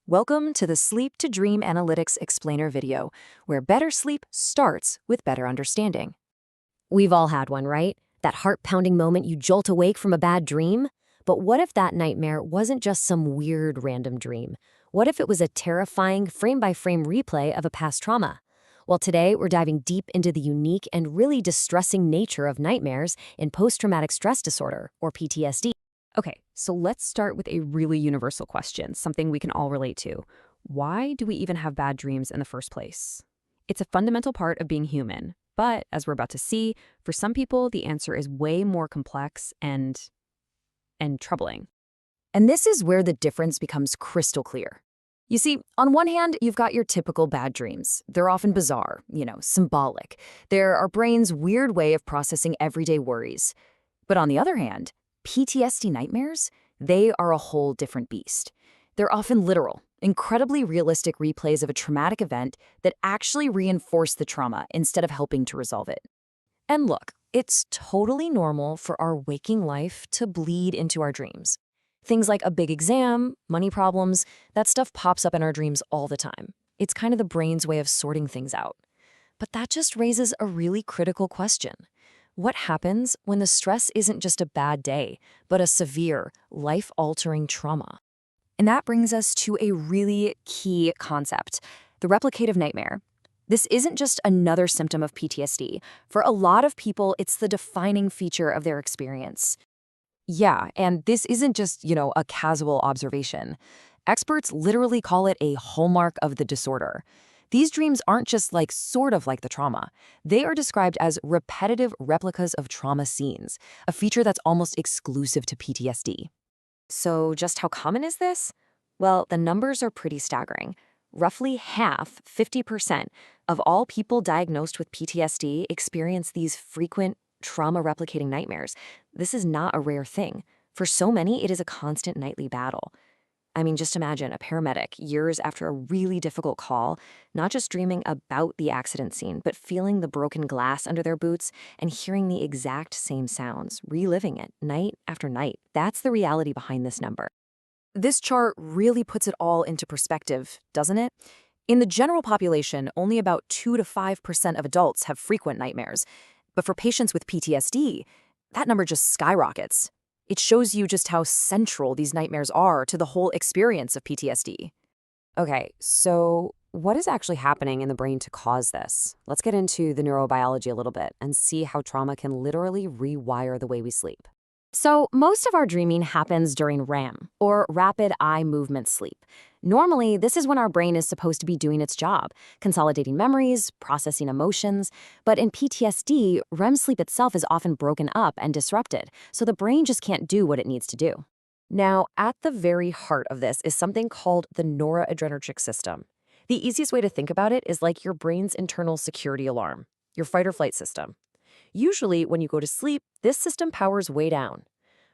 Welcome to the Sleep to Dream Analytics Explainer video, where better sleep starts with better understanding. We've all had one, right? That heart-pounding moment you jolt awake from a bad dream? But what if that nightmare wasn't just some weird random dream? What if it was a terrifying frame-by-frame replay of a past trauma? Well, today we're diving deep into the unique and really distressing nature of nightmares in post-traumatic stress disorder, or PTSD. Okay, so let's start with a really universal question, something we can all relate to. Why do we even have bad dreams in the first place? It's a fundamental part of being human, but as we're about to see, for some people the answer is way more complex and troubling. And this is where the difference becomes crystal clear. You see, on one hand, you've got your typical bad dreams. They're often bizarre, symbolic. They're our brain's weird way of processing everyday worries. But on the other hand, PTSD nightmares, they are a whole different beast. They're often literal, incredibly realistic replays of a traumatic event that actually reinforce the trauma instead of helping to resolve it. And look, it's totally normal for our waking life to bleed into our dreams. Things like a big exam, money problems, that stuff pops up in our dreams all the time. It's kind of the brain's way of sorting things out. But that just raises a really critical question. What happens when the stress isn't just a bad day, but a severe, life-altering trauma? And that brings us to a really key concept, the replicative nightmare. This isn't just another symptom of PTSD. For a lot of people, it's the defining feature of their experience. Yeah, and this isn't just, a casual observation. Experts literally call it a hallmark of the disorder. These dreams aren't just sort of like the trauma. They are described as repetitive replicas of trauma scenes, a feature that's almost exclusive to PTSD. So just how common is this? Well, the numbers are pretty staggering. Roughly half, 50%, of all people diagnosed with PTSD experience these frequent trauma-replicating nightmares. This is not a rare thing. For so many, it is a constant nightly battle. I mean, just imagine a paramedic years after a really difficult call, not just dreaming about the accident scene, but feeling the broken glass under their boots and hearing the exact same sounds, reliving it night after night. That's the reality behind this number. This chart really puts it all into perspective, doesn't it? In the general population, only about 2 to 5% of adults have frequent nightmares. But for patients with PTSD, that number just skyrockets. It shows you just how central these nightmares are to the whole experience of PTSD. Okay, so what is actually happening in the brain to cause this? Let's get into the neurobiology a little bit and see how trauma can literally rewire the way we sleep. So most of our dreaming happens during REM, or rapid eye movement sleep. Normally, this is when our brain is supposed to be doing its job, consolidating memories, processing emotions. But in PTSD, REM sleep itself is often broken up and disrupted, so the brain just can't do what it needs to do. Now, at the very heart of this is something called the noradrenergic system. The easiest way to think about it is like your brain's internal security alarm, your fight or flight system. Usually, when you go to sleep, this system powers way down.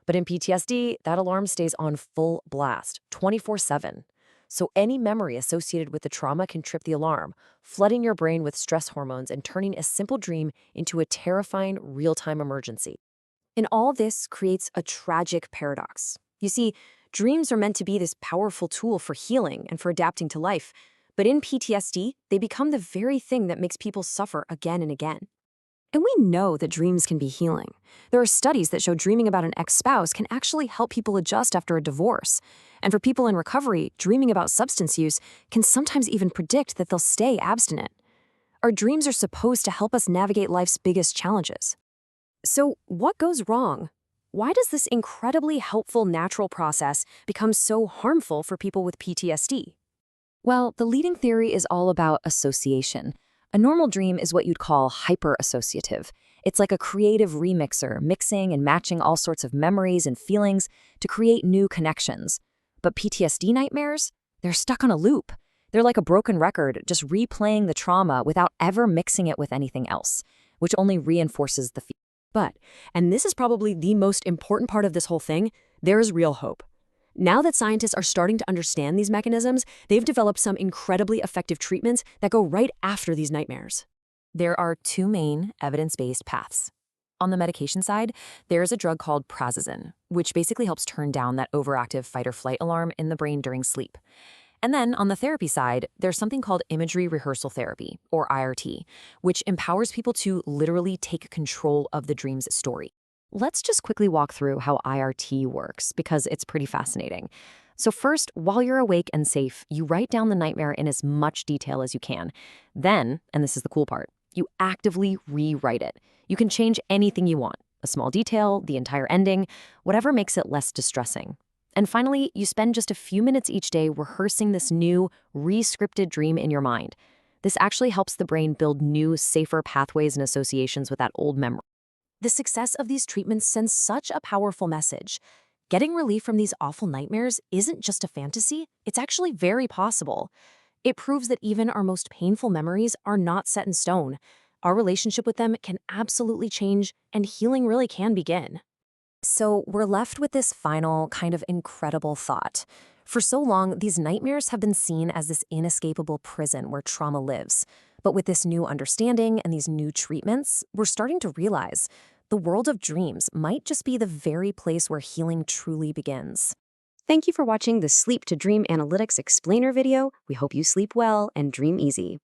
But in PTSD, that alarm stays on full blast, 24/7. So any memory associated with the trauma can trip the alarm, flooding your brain with stress hormones and turning a simple dream into a terrifying real-time emergency. And all this creates a tragic paradox. You see, dreams are meant to be this powerful tool for healing and for adapting to life. But in PTSD, they become the very thing that makes people suffer again and again. And we know that dreams can be healing. There are studies that show dreaming about an ex-spouse can actually help people adjust after a divorce. And for people in recovery, dreaming about substance use can sometimes even predict that they'll stay abstinent. Our dreams are supposed to help us navigate life's biggest challenges. So what goes wrong? Why does this incredibly helpful natural process become so harmful for people with PTSD? Well, the leading theory is all about association. A normal dream is what you'd call hyper-associative. It's like a creative remixer, mixing and matching all sorts of memories and feelings to create new connections. But PTSD nightmares? They're stuck on a loop. They're like a broken record, just replaying the trauma without ever mixing it with anything else, which only reinforces the fear. But, and this is probably the most important part of this whole thing, there is real hope. Now that scientists are starting to understand these mechanisms, they've developed some incredibly effective treatments that go right after these nightmares. There are two main evidence-based paths. On the medication side, there is a drug called prazosin, which basically helps turn down that overactive fight or flight alarm in the brain during sleep. And then on the therapy side, there's something called imagery rehearsal therapy, or IRT, which empowers people to literally take control of the dream's story. Let's just quickly walk through how IRT works because it's pretty fascinating. So first, while you're awake and safe, you write down the nightmare in as much detail as you can. Then, and this is the cool part, you actively rewrite it. You can change anything you want, a small detail, the entire ending, whatever makes it less distressing. And finally, you spend just a few minutes each day rehearsing this new, re-scripted dream in your mind. This actually helps the brain build new, safer pathways and associations with that old memory. The success of these treatments sends such a powerful message. Getting relief from these awful nightmares isn't just a fantasy, it's actually very possible. It proves that even our most painful memories are not set in stone. Our relationship with them can absolutely change, and healing really can begin. So we're left with this final, kind of incredible thought. For so long, these nightmares have been seen as this inescapable prison where trauma lives. But with this new understanding and these new treatments, we're starting to realize the world of dreams might just be the very place where healing truly begins. Thank you for watching the Sleep to Dream Analytics Explainer video. We hope you sleep well and dream easy.